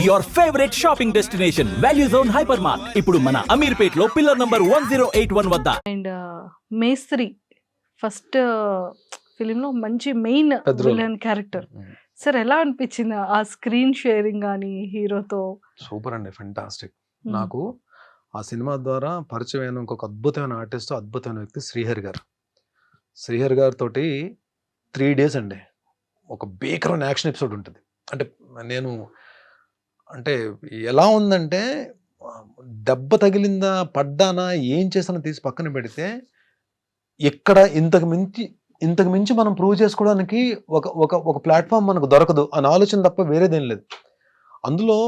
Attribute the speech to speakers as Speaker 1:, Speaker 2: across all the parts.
Speaker 1: your favorite shopping destination, Value Zone Hypermart. ఇప్పుడు మన అమీర్పేట్లో pillar number 1081 వద్ద.
Speaker 2: అండ్ మేస్త్రి ఫస్ట్ ఫిలిం లో మంచి మెయిన్ విలన్ క్యారెక్టర్. సార్ ఎలా అనిపించింది ఆ స్క్రీన్ షేరింగ్ కానీ హీరోతో?
Speaker 3: సూపర్ అండి, ఫెంటాస్టిక్. నాకు ఆ సినిమా ద్వారా పరిచయమైన ఇంకొక అద్భుతమైన ఆర్టిస్ట్, అద్భుతమైన వ్యక్తి శ్రీహరి గారు. శ్రీహరి గారితో 3 days అండి ఒక భీకరమైన యాక్షన్ ఎపిసోడ్ ఉంటుంది. అంటే నేను అంటే ఎలా ఉందంటే దెబ్బ తగిలిందా, పడ్డానా, ఏం చేసానో తీసి పక్కన పెడితే ఇక్కడ ఇంతకు మించి మనం ప్రూవ్ చేసుకోవడానికి ఒక ప్లాట్ఫామ్ మనకు దొరకదు అని ఆలోచన తప్ప వేరేదేం లేదు. అందులో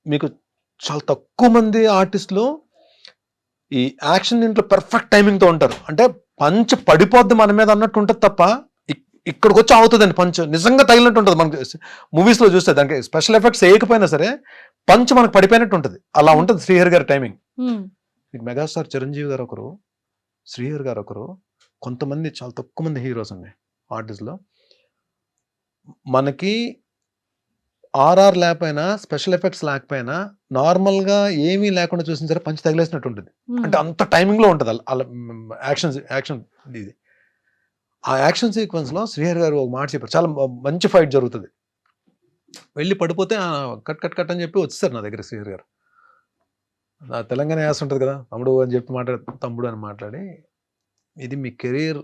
Speaker 3: మీకు చాలా తక్కువ మంది ఆర్టిస్టులు ఈ యాక్షన్ దీంట్లో పర్ఫెక్ట్ టైమింగ్తో ఉంటారు. అంటే పంచ్ పడిపోద్ది మన మీద అన్నట్టు ఉంటుంది తప్ప ఇక్కడికి వచ్చి అవుతుందండి పంచ్ నిజంగా తగిలినట్టు ఉంటుంది. మనకి మూవీస్లో చూస్తే దానికి స్పెషల్ ఎఫెక్ట్స్ వేయకపోయినా సరే పంచ్ మనకు పడిపోయినట్టు ఉంటుంది. అలా ఉంటుంది శ్రీహరి గారి టైమింగ్. మీకు మెగాస్టార్ చిరంజీవి గారు ఒకరు, శ్రీహరి గారు ఒకరు, కొంతమంది చాలా తక్కువ మంది హీరోస్ అండి ఆర్టిస్ట్లో. మనకి ఆర్ఆర్ లేకపోయినా, స్పెషల్ ఎఫెక్ట్స్ లేకపోయినా, నార్మల్గా ఏమీ లేకుండా చూసిన సరే పంచ్ తగిలేసినట్టు ఉంటుంది. అంటే అంత టైమింగ్లో ఉంటుంది అలా యాక్షన్ ఇది. ఆ యాక్షన్ సీక్వెన్స్లో శ్రీహరి గారు ఒక మాట చెప్పారు, చాలా మంచి ఫైట్ జరుగుతుంది, వెళ్ళి పడిపోతే కట్ అని చెప్పి వచ్చేసారు నా దగ్గర శ్రీహరి గారు. నా తెలంగాణ యాస ఉంటుంది కదా, తమ్ముడు అని చెప్పి తమ్ముడు అని మాట్లాడి, ఇది మీ కెరీర్,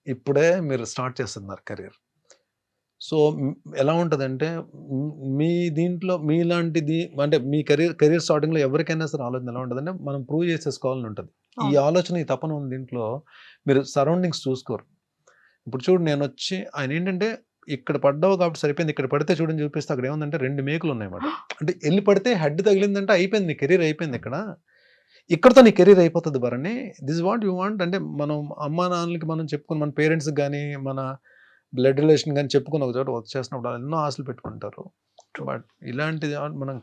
Speaker 3: ఇప్పుడే మీరు స్టార్ట్ చేస్తున్నారు కెరీర్. సో ఎలా ఉంటుందంటే మీ దీంట్లో మీలాంటిది అంటే మీ కెరీర్ స్టార్టింగ్లో ఎవరికైనా సరే ఆలోచన ఎలా ఉంటుందంటే మనం ప్రూవ్ చేసేసుకోవాలని ఉంటుంది. ఈ ఆలోచన, ఈ తపన ఉంది దీంట్లో. మీరు సరౌండింగ్స్ చూసుకోరు. ఇప్పుడు చూడు, నేను వచ్చి ఆయన ఏంటంటే ఇక్కడ పడ్డావు కాబట్టి సరిపోయింది, ఇక్కడ పడితే చూడని చూపిస్తే అక్కడ ఏముందంటే 2 మేకులు ఉన్నాయన్నమాట. అంటే వెళ్ళి పడితే హెడ్ తగిలిందంటే అయిపోయింది, నీ కెరీర్ అయిపోయింది. ఇక్కడతో నీ కెరీర్ అయిపోతుంది Bharani. This what you want. అంటే మనం అమ్మా నాన్నలకి మనం చెప్పుకుని, మన పేరెంట్స్కి కానీ, మన బ్లడ్ రిలేషన్ కానీ చెప్పుకుని ఒక చోట వర్క్ చేసినప్పుడు ఎన్నో ఆశలు పెట్టుకుంటారు. బట్ ఇలాంటిది మనం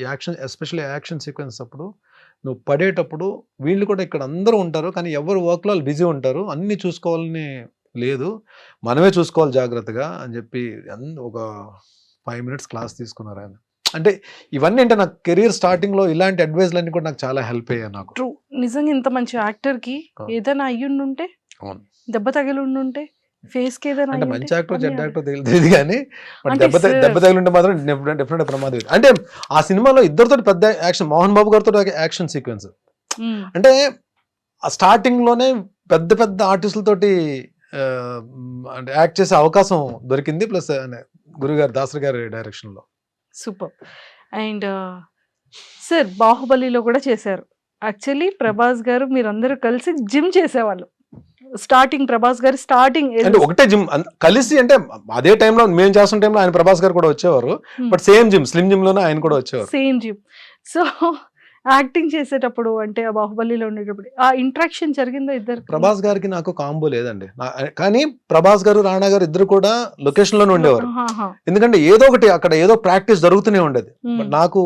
Speaker 3: యాక్షన్, ఎస్పెషల్లీ యాక్షన్ సీక్వెన్స్ అప్పుడు నువ్వు పడేటప్పుడు వీళ్ళు కూడా ఇక్కడ అందరూ ఉంటారు, కానీ ఎవరు వర్క్లో వాళ్ళు బిజీ ఉంటారు, అన్నీ చూసుకోవాలని లేదు, మనమే చూసుకోవాలి జాగ్రత్తగా అని చెప్పి ఒక 5 minutes క్లాస్ తీసుకున్నారు ఆయన. అంటే ఇవన్నీ అంటే నాకు కెరీర్ స్టార్టింగ్లో ఇలాంటి అడ్వైజ్లన్నీ కూడా నాకు చాలా హెల్ప్ అయ్యాయి. నాకు
Speaker 2: ట్రూ, నిజంగా ఇంత మంచి యాక్టర్కి ఏదైనా అయ్యుండుంటే, దెబ్బ తగిలి ఉండుంటే, ఫేస్ కి ఏదైనా
Speaker 3: అంటే మంచి యాక్టర్ చెడ్డ యాక్టర్ తెలియదు కానీ దెబ్బ తగిలి ఉంటే మాత్రం డెఫినెట్ ప్రమాదం. అంటే ఆ సినిమాలో ఇద్దరితో పెద్ద యాక్షన్, మోహన్ బాబు గారితో యాక్షన్ సీక్వెన్స్. అంటే ఆ స్టార్టింగ్ లోనే పెద్ద ఆర్టిస్టులతోటి అంటే యాక్ట్ చేసే అవకాశం దొరికింది. ప్లస్ గురుగారు దాసరి గారి డైరెక్షన్ లో.
Speaker 2: సూపర్. అండ్ సార్ బాహుబలిలో కూడా చేశారు. యాక్చువల్లీ ప్రభాస్ గారు మీరందరూ కలిసి జిమ్ చేసేవాళ్ళు. స్టార్టింగ్ ప్రభాస్ గారు
Speaker 3: అంటే ఒకటే జిమ్ కలిసి, అంటే అదే టైంలో మేము చేస్తున్న టైంలో ఆయన ప్రభాస్ గారు కూడా వచ్చేవారు. But same gym, slim gym లోనే ఆయన కూడా వచ్చేవారు.
Speaker 2: Same gym. సో యాక్టింగ్ చేసేటప్పుడు అంటే ఆ బాహుబలిలో ఉండేటప్పుడు ఆ ఇంట్రాక్షన్ జరిగిందా ఇద్దరు?
Speaker 3: ప్రభాస్ గారికి నాకు కాంబో లేదండి, కానీ ప్రభాస్ గారు, రాణా గారు ఇద్దరు కూడా లొకేషన్ లోనే ఉండేవారు. ఎందుకంటే ఏదో ఒకటి అక్కడ ఏదో ప్రాక్టీస్ జరుగుతూనే ఉండేది. బట్ నాకు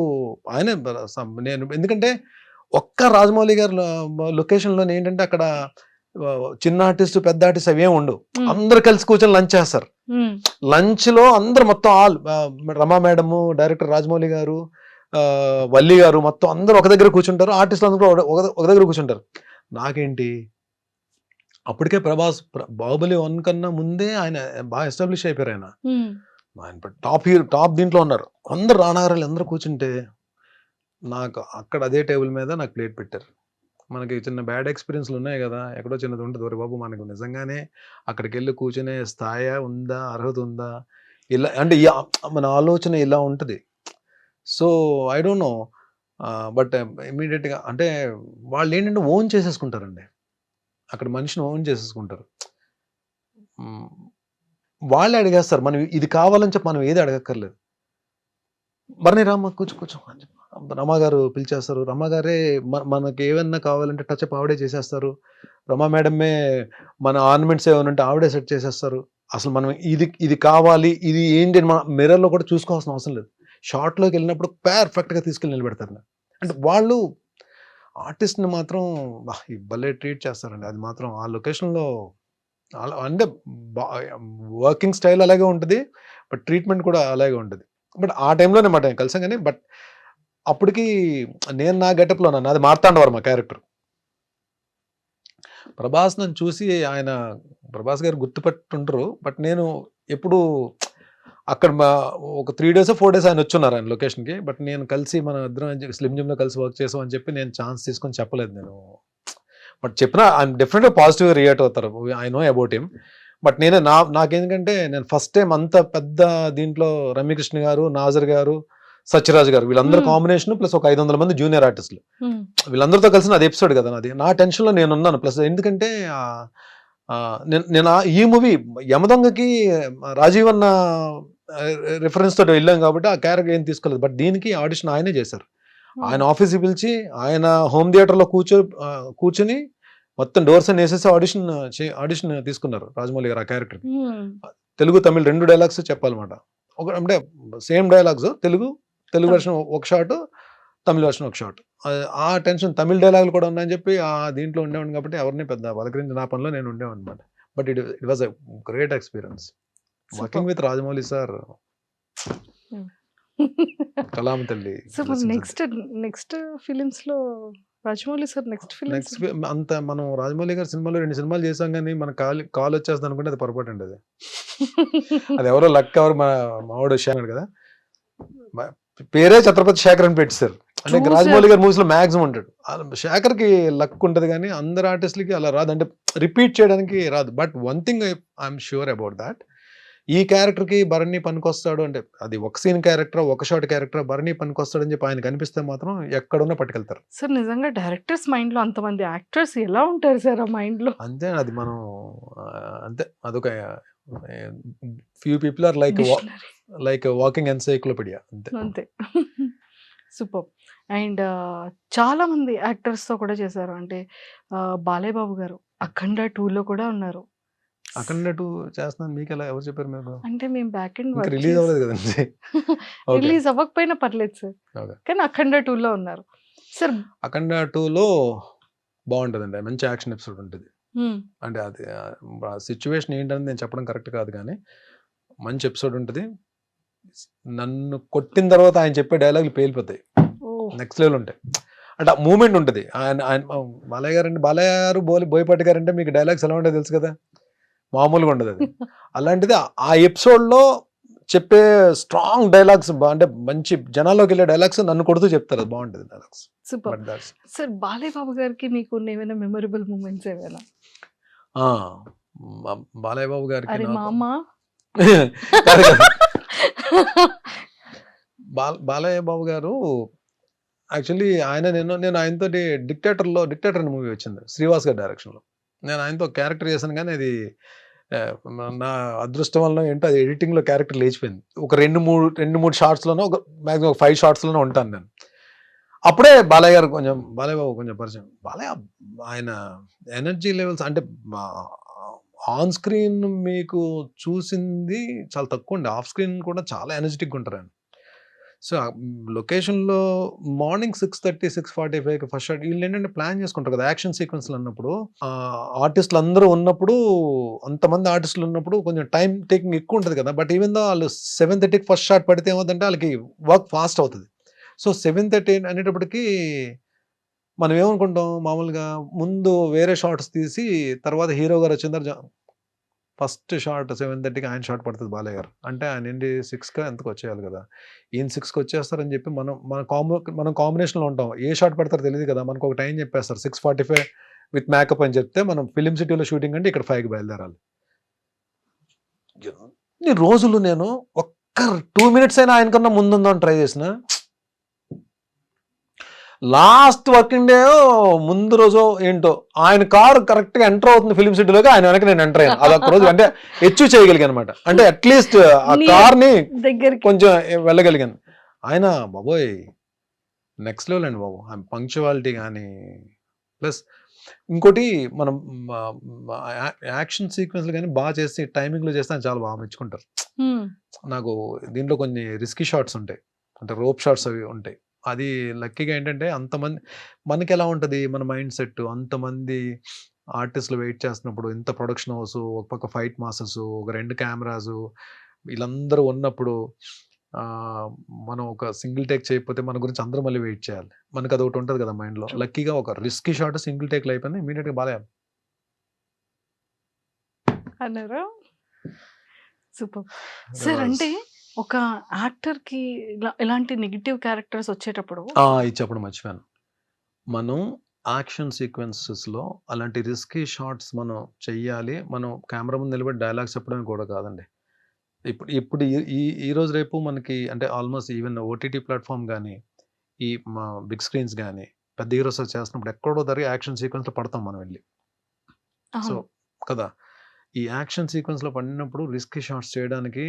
Speaker 3: ఆయన నేను ఎందుకంటే ఒక్క రాజమౌళి గారు లొకేషన్ లోనే ఏంటంటే అక్కడ చిన్న ఆర్టిస్ట్, పెద్ద ఆర్టిస్ట్ అవేం ఉండవు. అందరు కలిసి కూర్చొని లంచ్ చేస్తారు. లంచ్ లో అందరు మొత్తం రమా మేడము, డైరెక్టర్ రాజమౌళి గారు, వల్లి గారు, మొత్తం అందరూ ఒక దగ్గర కూర్చుంటారు. ఆర్టిస్టులు అందరూ ఒక దగ్గర కూర్చుంటారు. నాకేంటి అప్పటికే ప్రభాస్ బాహుబలి 1 కన్నా ముందే ఆయన బాగా ఎస్టాబ్లిష్ అయిపోయారు. ఆయన టాప్ దీంట్లో ఉన్నారు. అందరు రానాగారు అందరూ కూర్చుంటే నాకు అక్కడ అదే టేబుల్ మీద నాకు ప్లేట్ పెట్టారు. మనకి చిన్న బ్యాడ్ ఎక్స్పీరియన్స్లు ఉన్నాయి కదా, ఎక్కడో చిన్నది ఉంటుంది. ఒరే బాబు, మనకు నిజంగానే అక్కడికి వెళ్ళి కూర్చునే స్థాయి ఉందా, అర్హత ఉందా, ఇలా అంటే మన ఆలోచన ఇలా ఉంటుంది. So I don't know, but ఇమీడియట్గా అంటే వాళ్ళు ఏంటంటే ఓన్ చేసేసుకుంటారండి. అక్కడ మనిషిని ఓన్ చేసేసుకుంటారు. వాళ్ళే అడిగేస్తారు, మనం ఇది కావాలని చెప్పి మనం ఏది అడగక్కర్లేదు. బర్నీ రామ్మ కూర్చో అని చెప్పి రమా గారు పిలిచేస్తారు. రమా గారే మనకి ఏమన్నా కావాలంటే టచ్ అప్ ఆవిడే చేసేస్తారు. రమా మేడమే మన ఆర్నమెంట్స్ ఏమైనా ఉంటే ఆవిడే సెట్ చేసేస్తారు. అసలు మనం ఇది కావాలి, ఇది ఏంటి మన మిర్రర్లో కూడా చూసుకోవాల్సిన అవసరం లేదు. షార్ట్లోకి వెళ్ళినప్పుడు పర్ఫెక్ట్గా తీసుకెళ్ళి నిలబెడతారు. అంటే వాళ్ళు ఆర్టిస్ట్ని మాత్రం భలే ట్రీట్ చేస్తారండి. అది మాత్రం ఆ లొకేషన్లో అంటే వర్కింగ్ స్టైల్ అలాగే ఉంటుంది, బట్ ట్రీట్మెంట్ కూడా అలాగే ఉంటుంది. బట్ ఆ టైంలోనే మాట కలిసాం కానీ, బట్ అప్పటికి నేను నా గెటప్లో ఉన్నాను, అది మార్తాండవర్మ క్యారెక్టర్. ప్రభాస్ నన్ను చూసి ఆయన ప్రభాస్ గారు గుర్తుపెట్టుంటారు, బట్ నేను ఎప్పుడు అక్కడ ఒక 3 days 4 days ఆయన వచ్చున్నారు ఆయన లొకేషన్కి. బట్ నేను కలిసి మన ఇద్దరం స్లిమ్ జిమ్లో కలిసి వర్క్ చేసాం అని చెప్పి నేను ఛాన్స్ తీసుకొని చెప్పలేదు నేను. బట్ చెప్పినా ఆయన డెఫినెట్గా పాజిటివ్గా రియాక్ట్ అవుతారు, I know about him. But నాకేందుకంటే నేను ఫస్ట్ టైం అంత పెద్ద దీంట్లో రమ్యకృష్ణ గారు, నాజర్ గారు, సత్యరాజ్ గారు వీళ్ళందరూ కాంబినేషన్ ప్లస్ ఒక 500 మంది జూనియర్ ఆర్టిస్టులు, వీళ్ళందరితో కలిసి అది ఎపిసోడ్ కదా నాది. నా టెన్షన్లో నేను ఉన్నాను. ప్లస్ ఎందుకంటే నేను ఈ మూవీ యమదొంగకి రాజీవ్ అన్న రిఫరెన్స్ తోటి వెళ్ళాం కాబట్టి ఆ క్యారెక్టర్ ఏం తీసుకోలేదు. బట్ దీనికి ఆడిషన్ ఆయనే చేశారు. ఆయన ఆఫీస్కి పిలిచి ఆయన హోమ్ థియేటర్లో కూర్చొని మొత్తం డోర్స్ అని వేసేసి ఆడిషన్ తీసుకున్నారు రాజమౌళి గారు ఆ క్యారెక్టర్. తెలుగు తమిళ్ 2 డైలాగ్స్ చెప్పాలన్నమాట. అంటే సేమ్ డైలాగ్స్, తెలుగు వెర్షన్ ఒక షాట్, తమిళ వెర్షన్ ఒక షాట్. ఆ టెన్షన్, తమిళ డైలాగులు కూడా ఉన్నాయని చెప్పి ఆ దీంట్లో ఉండేవాడిని కాబట్టి ఎవరిని పెద్ద పలకరించి నా పనిలో నేను ఉండేవాడిని అనమాట. But it was a great experience working with Rajamouli sir. Kalam తల్లి.
Speaker 2: నెక్స్ట్ ఫిలిమ్స్ లో రాజమౌళి సార్ నెక్స్ట్
Speaker 3: అంత మనం రాజమౌళి గారి సినిమాలో 2 సినిమాలు చేసాం కానీ మన కాల్ వచ్చేస్తుంది అనుకుంటే అది పొరపాటు అండి. అది ఎవరో లక్, ఎవరు మావాడు శేఖర్ కదా, పేరే ఛత్రపతి శేఖర్ అని పెట్టారు. అంటే రాజమౌళి గారి మూవీస్ లో మాక్సిమం ఉంటాడు. శేఖర్ కి లక్ ఉంటది కానీ అందరు ఆర్టిస్టులకి అలా రాదు, అంటే రిపీట్ చేయడానికి రాదు. But one thing I'm sure about that, ఈ క్యారెక్టర్ కి భరణి పనికొస్తాడు అంటే అది ఒక సీన్ క్యారెక్టర్, ఒక షాట్ క్యారెక్టర్, భరణి పనికొస్తాడు అని చెప్పి ఆయన కనిపిస్తే మాత్రం ఎక్కడున్నా పట్టుకెళ్తారు
Speaker 2: సార్. నిజంగా డైరెక్టర్స్ మైండ్ లో అంతమంది యాక్టర్స్ ఎలా ఉంటారు సార్ ఆ మైండ్ లో?
Speaker 3: అంతే, అది మనం అంతే, అదొక few people are like walking encyclopedia అంతే.
Speaker 2: సూపర్. అండ్ చాలా మంది యాక్టర్స్ తో కూడా చేశారు. అంటే బాలయ్య బాబు గారు అఖండ 2 లో కూడా ఉన్నారు.
Speaker 3: అఖండ 2 చేస్తున్నాను మీకు ఎలా ఎవరు చెప్పారు మీరు?
Speaker 2: అంటే మేము బ్యాక్ ఎండ్
Speaker 3: రిలీజ్ అవ్వలేదు కదండి.
Speaker 2: రిలీజ్ అవ్వకపోయినా పర్లేదు సార్, కానీ అఖండ 2 లో ఉన్నారు సార్.
Speaker 3: అఖండ 2లో బాగుంటుందండి, మంచి యాక్షన్ ఎపిసోడ్ ఉంటుంది. అంటే అది సిచ్యువేషన్ ఏంటని నేను చెప్పడం కరెక్ట్ కాదు కానీ మంచి ఎపిసోడ్ ఉంటుంది. నన్ను కొట్టిన తర్వాత ఆయన చెప్పే డైలాగులు పేలిపోతాయి, నెక్స్ట్ లెవెల్ ఉంటాయి. అంటే ఆ మూమెంట్ ఉంటుంది. ఆయన బాలయ్య గారు బోయపాటి గారు అంటే మీకు డైలాగ్స్ ఎలా ఉంటాయో తెలుసు కదా, మామూలుగా ఉండదు అది. అలాంటిది ఆ ఎపిసోడ్లో చెప్పే స్ట్రాంగ్ డైలాగ్స్, అంటే మంచి జనాల్లోకి వెళ్ళే డైలాగ్స్ నన్ను కొడుతూ చెప్తారు, అది బాగుంటుంది dialogues.
Speaker 2: Super sir. Balayya Babu గారికి మీకు ఏమైనా మెమరబుల్ మూమెంట్స్ ఏమైనా?
Speaker 3: బాలయ్య బాబు గారికి బాలయ్య బాబు గారు యాక్చువల్లీ నేను ఆయనతో డిక్టేటర్ అనే మూవీ వచ్చింది శ్రీవాస్ గారి డైరెక్షన్లో. నేను ఆయనతో క్యారెక్టర్ చేశాను కానీ అది నా అదృష్టం వల్ల ఏంటో అది ఎడిటింగ్లో క్యారెక్టర్ లేచిపోయింది. ఒక 2-3 షార్ట్స్లోనో, ఒక మ్యాక్సిమం 5 షార్ట్స్లోనో ఉంటాను నేను. అప్పుడే బాలయ్య బాబు కొంచెం పరిచయం. బాలయ్య ఆయన ఎనర్జీ లెవెల్స్ అంటే ఆన్ స్క్రీన్ మీకు చూసింది చాలా తక్కువ అండి, ఆఫ్ స్క్రీన్ కూడా చాలా ఎనర్జెటిక్గా ఉంటారు ఆయన. సో లొకేషన్లో మార్నింగ్ 6:30, 6:45 ఫస్ట్ షాట్. వీళ్ళు ఏంటంటే ప్లాన్ చేసుకుంటారు కదా యాక్షన్ సీక్వెన్స్లు అన్నప్పుడు, ఆర్టిస్టులు అందరూ ఉన్నప్పుడు, అంతమంది ఆర్టిస్టులు ఉన్నప్పుడు కొంచెం టైం టేకింగ్ ఎక్కువ ఉంటుంది కదా. బట్ ఈవెన్ దో వాళ్ళు 7:30కి ఫస్ట్ షాట్ పడితే ఏమవుతుందంటే వాళ్ళకి వర్క్ ఫాస్ట్ అవుతుంది. సో 7:30 అనేటప్పటికి మనం ఏమనుకుంటాం మామూలుగా, ముందు వేరే షార్ట్స్ తీసి తర్వాత హీరో గారు వచ్చిన తర్వాత ఫస్ట్ షాట్ 7:30కి ఆయన షాట్ పడుతుంది బాలయ్య గారు. అంటే ఆయన ఏంటి 6కి ఎంతకు వచ్చేయాలి కదా, ఈయన 6కి వచ్చేస్తారని చెప్పి మనం కాంబినేషన్లో ఉంటాం. ఏ షాట్ పడతారో తెలియదు కదా, మనకు ఒక టైం చెప్పేస్తారు 6:45 విత్ మేకప్ అని చెప్తే మనం ఫిలిం సిటీలో షూటింగ్ అంటే ఇక్కడ 5కి బయలుదేరాలి. ఎన్ని రోజులు నేను ఒక్క 2 minutes అయినా ఆయనకన్నా ముందుందని ట్రై చేసిన, లాస్ట్ వర్కింగ్ డే ముందు రోజు ఏంటో ఆయన కారు కరెక్ట్గా ఎంటర్ అవుతుంది ఫిలిం సిటీలోకి, ఆయన వెనక నేను ఎంటర్ అయ్యాను. అదొక రోజు అంటే అచీవ్ చేయగలిగాను అనమాట. అంటే అట్లీస్ట్ ఆ కార్ని కొంచెం వెళ్ళగలిగాను. ఆయన బాబోయ్ నెక్స్ట్ లెవెల్ అండి బాబు, పంక్చువాలిటీ కానీ. ప్లస్ ఇంకోటి, మనం యాక్షన్ సీక్వెన్స్లు కానీ బాగా చేసి టైమింగ్లో చేస్తే ఆయన చాలా బాగా మెచ్చుకుంటారు. నాకు దీంట్లో కొన్ని రిస్కీ షాట్స్ ఉంటాయి, అంటే రోప్ షాట్స్ అవి ఉంటాయి. అది లక్కీగా ఏంటంటే అంతమంది మనకి ఎలా ఉంటుంది మన మైండ్ సెట్, అంతమంది ఆర్టిస్టులు వెయిట్ చేస్తున్నప్పుడు, ఇంత ప్రొడక్షన్ హౌస్, ఒక పక్క ఫైట్ మాస్టర్స్, ఒక 2 కెమెరాస్, వీళ్ళందరూ ఉన్నప్పుడు మనం ఒక సింగిల్ టేక్ చేయకపోతే మన గురించి అందరూ మళ్ళీ వెయిట్ చేయాలి. మనకు అదొకటి ఉంటది కదా మైండ్‌లో.
Speaker 2: True.
Speaker 3: లక్కీగా ఒక రిస్కీ షాట్ సింగిల్ టేక్‌లో అయిపోయింది. ఇమ్మీడియేట్‌గా బాలయ్య
Speaker 2: అన్నారా? సూపర్. సార్ అంటే ఒక యాక్టర్‌కి ఇలాంటి నెగెటివ్ క్యారెక్టర్స్ వచ్చేటప్పుడు
Speaker 3: ఇది చెప్పడం మర్చిపోయాను. మనం యాక్షన్ సీక్వెన్సెస్‌లో అలాంటి రిస్కీ షాట్స్ మనం చెయ్యాలి. మనం కెమెరా ముందు నిలబడి డైలాగ్స్ చెప్పడమే కూడా కాదండి. ఇప్పుడు ఇప్పుడు ఈ ఈ ఈరోజు రేపు మనకి అంటే ఆల్మోస్ట్ ఈవెన్ ఓటీటీ ప్లాట్‌ఫార్మ్ గాని, ఈ మా బిగ్ స్క్రీన్స్ గాని, పెద్ద హీరోస్ చేస్తున్నప్పుడు ఎక్కడో దగ్గర యాక్షన్ సీక్వెన్స్‌లో పడతాం మనం వెళ్లి. సో
Speaker 2: అవును.
Speaker 3: కదా! ఈ యాక్షన్ సీక్వెన్స్‌లో పడినప్పుడు రిస్కీ షాట్స్ చేయడానికి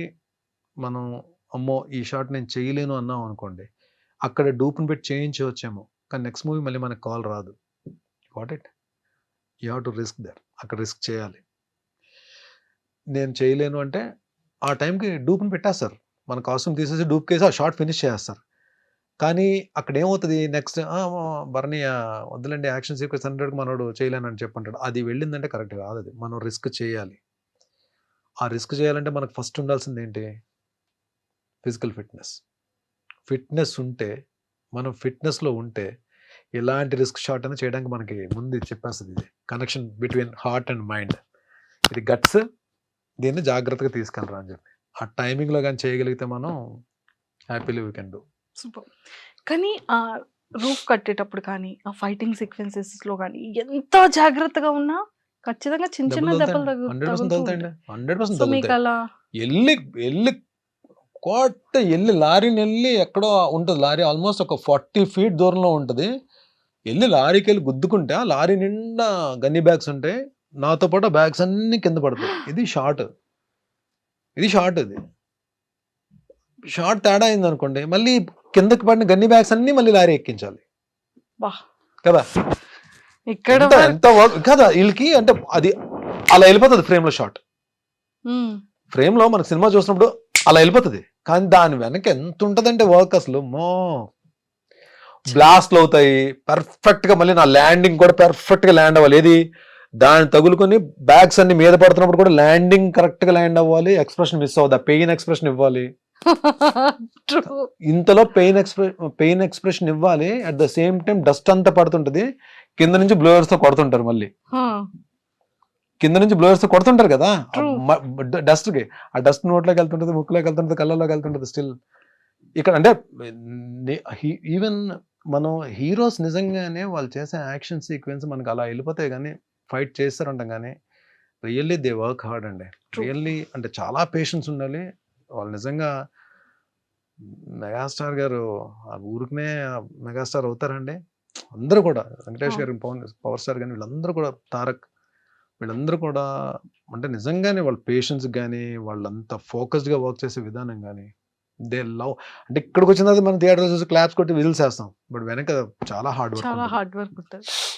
Speaker 3: మనం అమ్మో! ఈ షాట్ నేను చేయలేను అన్నాం అనుకోండి. అక్కడ డూప్‌ని పెట్టి చేయించవచ్చేమో. కానీ నెక్స్ట్ మూవీ మళ్ళీ మనకు కాల్ రాదు. Got it? You have to risk there. అక్కడ రిస్క్ చేయాలి. నేను చేయలేను అంటే ఆ టైంకి డూప్‌ని పెట్టేస్తారు. మన కాస్ట్యూమ్ తీసేసి డూప్‌కేసి ఆ షాట్ ఫినిష్ చేసేస్తారు. కానీ అక్కడ ఏమవుతది నెక్స్ట్ భరణి వద్దులేండి యాక్షన్ సీక్వెన్స్ 100కి మనోడు చేయలేనని చెప్పంటాడు. అది వెళ్ళిందంటే కరెక్ట్ కాదది. మనం రిస్క్ చేయాలి. ఆ రిస్క్ చేయాలంటే మనకు ఫస్ట్ ఉండాల్సింది ఏంటి? Physical fitness. ఫిట్‌నెస్ ఉంటే మనం ఫిట్‌నెస్‌లో ఉంటే ఎలాంటి రిస్క్ షాట్ అయినా చేయడానికి మనకి ముందు ఇది చెప్పేస్తది ఇది. Connection between heart and mind. ఇది గట్స్ దీన్ని జాగ్రత్తగా తీసుకెళ్ళరా అని చెప్పి. ఆ టైమింగ్‌లో గాని చేయగలిగితే మనం happily we can do.
Speaker 2: Super. కానీ ఆ రూఫ్ కట్టేటప్పుడు కానీ, ఆ ఫైటింగ్ సీక్వెన్సెస్‌లో గానీ ఎంత జాగ్రత్తగా ఉన్నా ఖచ్చితంగా చిన్న చిన్న
Speaker 3: దెబ్బలు
Speaker 2: దెబ్బలు
Speaker 3: తగులుతాయండి. 100%
Speaker 2: తగులుతూ
Speaker 3: తగులుతాయండి.
Speaker 2: ఉంటాయి.
Speaker 3: 100%
Speaker 2: సో
Speaker 3: తగులుతాయి.
Speaker 2: మీకలా
Speaker 3: ఎల్లి ఎల్లి ఎల్లి లారీనెళ్ళి ఎక్కడో ఉంటది. లారీ ఆల్మోస్ట్ ఒక 40 ఫీట్ దూరంలో ఉంటది. ఎళ్లి లారీకెళ్ళి గుద్దుకుంటే ఆ లారీ నిండా గన్నీ బ్యాగ్స్ ఉంటాయి. నాతో పాటు ఆ బ్యాగ్స్ అన్నీ కింద పడతాయి. ఇది షాట్. ఇది. షాట్ తేడా అయిందనుకోండి మళ్ళీ కిందకి పడిన గన్నీ బ్యాగ్స్ అన్నీ మళ్ళీ లారీ ఎక్కించాలి.
Speaker 2: బా!
Speaker 3: కదా!
Speaker 2: ఇక్కడ
Speaker 3: ఎంత ఎంత వర్క్ కదా! ఈళ్ళకి అంటే అది అలా ఎళ్ళిపోతది ఫ్రేమ్‌లో షాట్.
Speaker 2: హ్మ్.
Speaker 3: ఫ్రేమ్‌లో మనకు సినిమా చూసినప్పుడు అలా ఎళ్ళిపోతది. కానీ దాని వెనక ఎంత ఉంటదంటే వర్క్ అసలు అమ్మో! బ్లాస్ట్‌లు అవుతాయి. పర్ఫెక్ట్‌గా మళ్ళీ నా ల్యాండింగ్ కూడా పర్ఫెక్ట్‌గా ల్యాండ్ అవ్వాలి. ఏది దాన్ని తగులుకొని బ్యాగ్స్ అన్ని మీద పడుతున్నప్పుడు కూడా ల్యాండింగ్ కరెక్ట్‌గా ల్యాండ్ అవ్వాలి. ఎక్స్‌ప్రెషన్ మిస్ అవ్వద్దు. ఆ పెయిన్ ఎక్స్‌ప్రెషన్ ఇవ్వాలి.
Speaker 2: ట్రూ.
Speaker 3: ఇంతలో పెయిన్ ఎక్స్‌ప్రెషన్ ఇవ్వాలి. At the same time dust అంతా పడుతుంటది. కింద నుంచి బ్లోయర్స్‌తో కొడుతుంటారు మళ్ళీ.
Speaker 2: ఆ!
Speaker 3: కింద నుంచి బ్లోయర్స్‌తో కొడుతుంటారు కదా!
Speaker 2: True.
Speaker 3: డస్ట్‌కి. ఆ డస్ట్ నోట్లోకి వెళ్తుంటది, ముక్కులోకి వెళ్తుంటది, కళ్ళలోకి వెళ్తుంటది స్టిల్. ఇక్కడ అంటే ఈవెన్ మనం హీరోస్ నిజంగానే వాళ్ళు చేసే యాక్షన్ సీక్వెన్స్ మనకు అలా వెళ్ళిపోతాయి కానీ ఫైట్ చేస్తారంటాం కానీ రియల్లీ దే వర్క్ హార్డ్ అండి.
Speaker 2: True.
Speaker 3: రియల్లీ అంటే చాలా పేషెన్స్ ఉండాలి. వాళ్ళు నిజంగా మెగాస్టార్ గారు ఆ ఊరికనే మెగాస్టార్ అవుతారండి. అందరూ కూడా వెంకటేష్
Speaker 2: అవును.
Speaker 3: గారు, పవర్ స్టార్ కానీ వీళ్ళందరూ కూడా తారక్ వీళ్ళందరూ కూడా అంటే నిజంగానే వాళ్ళ పేషెన్స్ గానీ, వాళ్ళంతా ఫోకస్డ్‌గా వర్క్ చేసే విధానం గానీ, దే లవ్ అంటే ఇక్కడికొచ్చిన తర్వాత మనం థియేటర్‌లో చూసి క్లాప్స్ కొట్టి విజిల్స్ ఏస్తాం. బట్ వెనక చాలా హార్డ్ వర్క్
Speaker 2: చాలా
Speaker 3: ఉంటది.
Speaker 2: హార్డ్ వర్క్ ఉంటది.